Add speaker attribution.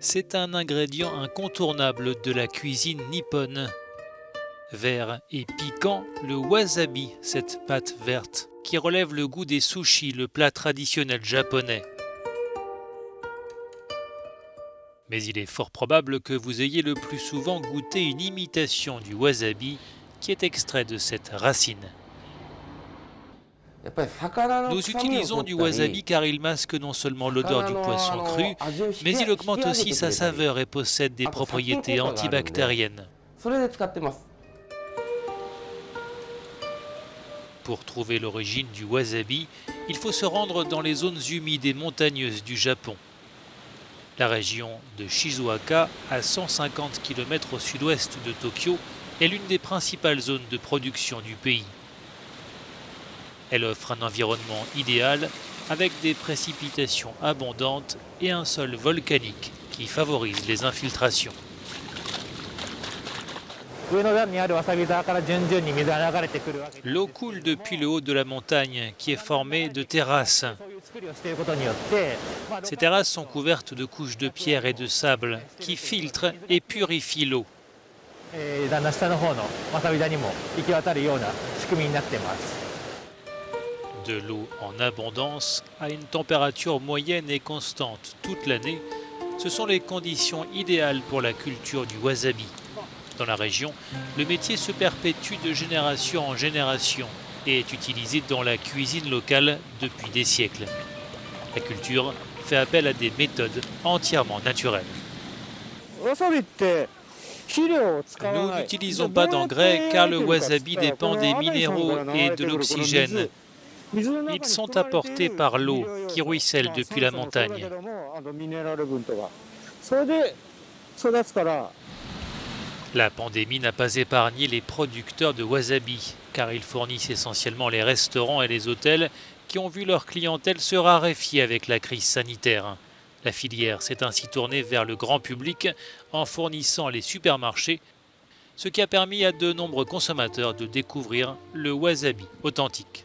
Speaker 1: C'est un ingrédient incontournable de la cuisine nippone. Vert et piquant, le wasabi, cette pâte verte, qui relève le goût des sushis, le plat traditionnel japonais. Mais il est fort probable que vous ayez le plus souvent goûté une imitation du wasabi qui est extrait de cette racine. Nous utilisons du wasabi car il masque non seulement l'odeur du poisson cru, mais il augmente aussi sa saveur et possède des propriétés antibactériennes. Pour trouver l'origine du wasabi, il faut se rendre dans les zones humides et montagneuses du Japon. La région de Shizuoka, à 150 km au sud-ouest de Tokyo, est l'une des principales zones de production du pays. Elle offre un environnement idéal avec des précipitations abondantes et un sol volcanique qui favorise les infiltrations. L'eau coule depuis le haut de la montagne qui est formée de terrasses. Ces terrasses sont couvertes de couches de pierre et de sable qui filtrent et purifient l'eau. De l'eau en abondance à une température moyenne et constante toute l'année, ce sont les conditions idéales pour la culture du wasabi. Dans la région, le métier se perpétue de génération en génération et est utilisé dans la cuisine locale depuis des siècles. La culture fait appel à des méthodes entièrement naturelles. Nous n'utilisons pas d'engrais car le wasabi dépend des minéraux et de l'oxygène. Ils sont apportés par l'eau qui ruisselle depuis la montagne. La pandémie n'a pas épargné les producteurs de wasabi, car ils fournissent essentiellement les restaurants et les hôtels qui ont vu leur clientèle se raréfier avec la crise sanitaire. La filière s'est ainsi tournée vers le grand public en fournissant les supermarchés, ce qui a permis à de nombreux consommateurs de découvrir le wasabi authentique.